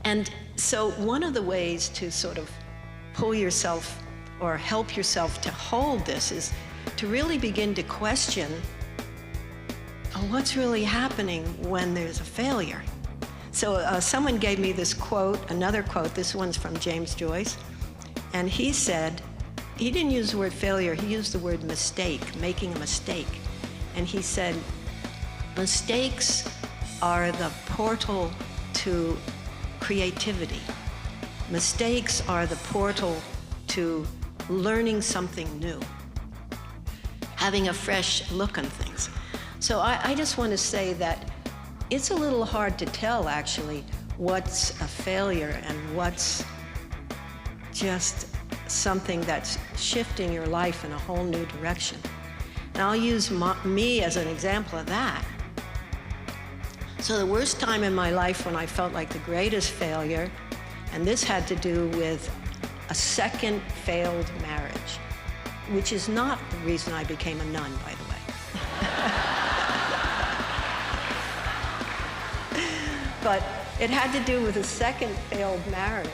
And so one of the ways to sort of pull yourself or help yourself to hold this is to really begin to question, what's really happening when there's a failure? So someone gave me this quote, another quote, this one's from James Joyce, and he said, he didn't use the word failure, he used the word mistake, making a mistake. And he said, mistakes are the portal to creativity. Mistakes are the portal to learning something new, having a fresh look on things. So I just want to say that it's a little hard to tell, actually, what's a failure and what's just something that's shifting your life in a whole new direction. And I'll use me as an example of that. So the worst time in my life when I felt like the greatest failure, and this had to do with a second failed marriage, which is not the reason I became a nun, by the way. But it had to do with a second failed marriage.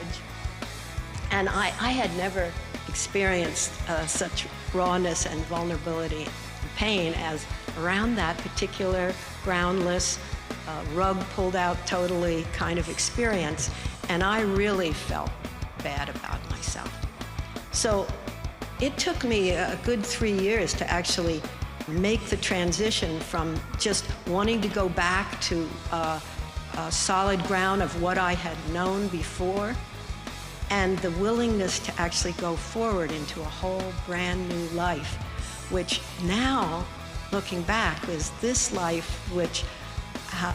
And I had never experienced such rawness and vulnerability and pain as around that particular groundless, rug pulled out totally kind of experience. And I really felt bad about myself. So it took me a good 3 years to actually make the transition from just wanting to go back to a solid ground of what I had known before, and the willingness to actually go forward into a whole brand new life, which now, looking back, is this life which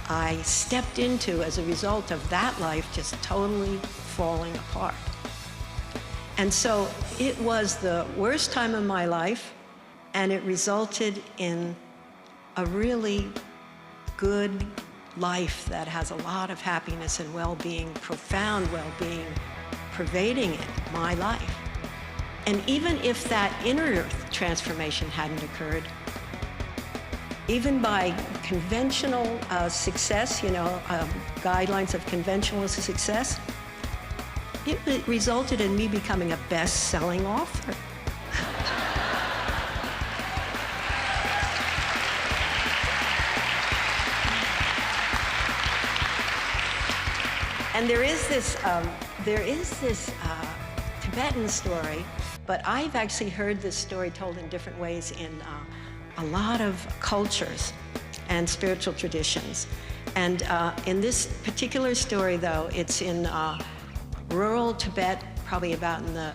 I stepped into as a result of that life just totally falling apart. And so it was the worst time of my life, and it resulted in a really good life that has a lot of happiness and well-being, profound well-being, pervading it, my life. And even if that inner transformation hadn't occurred, even by conventional success, guidelines of conventional success, it resulted in me becoming a best-selling author. And there is this Tibetan story, but I've actually heard this story told in different ways in a lot of cultures and spiritual traditions. And in this particular story, though, it's in rural Tibet, probably about in the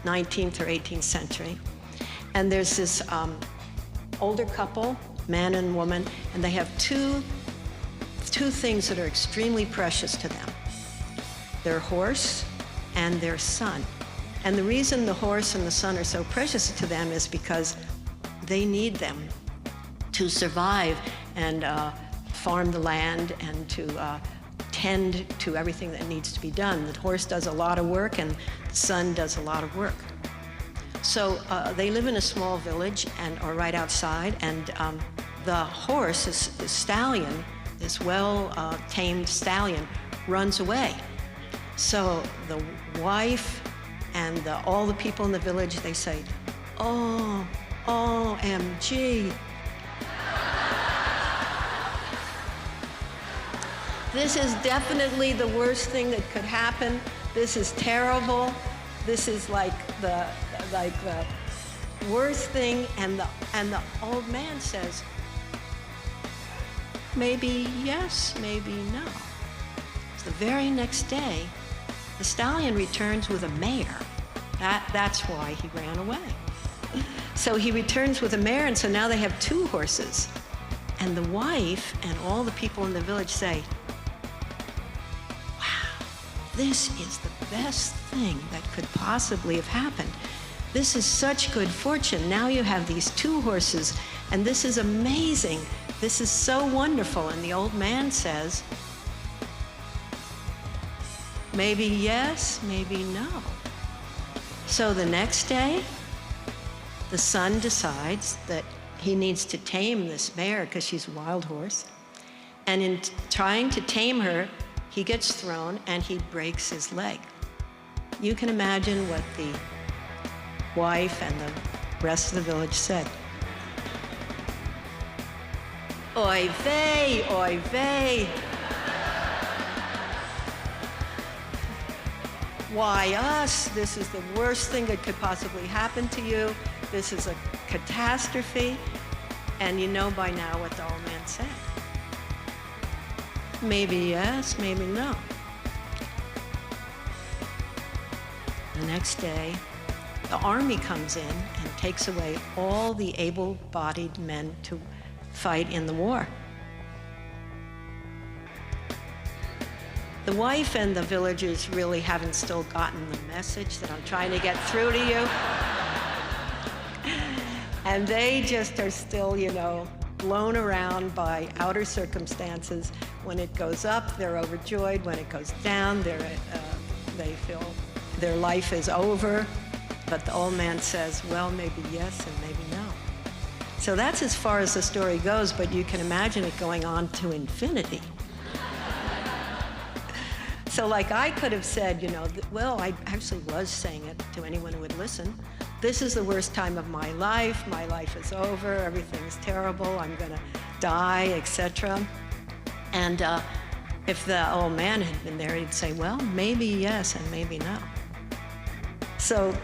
19th or 18th century. And there's this older couple, man and woman, and they have two things that are extremely precious to them: their horse and their son. And the reason the horse and the son are so precious to them is because they need them to survive and farm the land and to tend to everything that needs to be done. The horse does a lot of work and the son does a lot of work. So they live in a small village or right outside, and the horse, the stallion, this well-tamed stallion, runs away. So the wife and all the people in the village, they say, "Oh, OMG. This is definitely the worst thing that could happen. This is terrible. This is like the worst thing." And the old man says, "Maybe yes, maybe no." So the very next day, the stallion returns with a mare. That's why he ran away. So he returns with a mare, and so now they have two horses. And the wife and all the people in the village say, "Wow, this is the best thing that could possibly have happened. This is such good fortune. Now you have these two horses, and this is amazing. This is so wonderful." And the old man says, "Maybe yes, maybe no." So the next day, the son decides that he needs to tame this mare because she's a wild horse. And in trying to tame her, he gets thrown and he breaks his leg. You can imagine what the wife and the rest of the village said. Oy vey, oy vey. Why us? This is the worst thing that could possibly happen to you. This is a catastrophe. And you know by now what the old man said. Maybe yes, maybe no. The next day, the army comes in and takes away all the able-bodied men to fight in the war. The wife and the villagers really haven't still gotten the message that I'm trying to get through to you. And they just are still, blown around by outer circumstances. When it goes up, they're overjoyed. When it goes down, they feel their life is over. But the old man says, well, maybe yes and maybe no. So that's as far as the story goes, but you can imagine it going on to infinity. So like I could have said, well, I actually was saying it to anyone who would listen. This is the worst time of my life is over, everything's terrible, I'm gonna die, etc. And if the old man had been there, he'd say, well, maybe yes and maybe no. So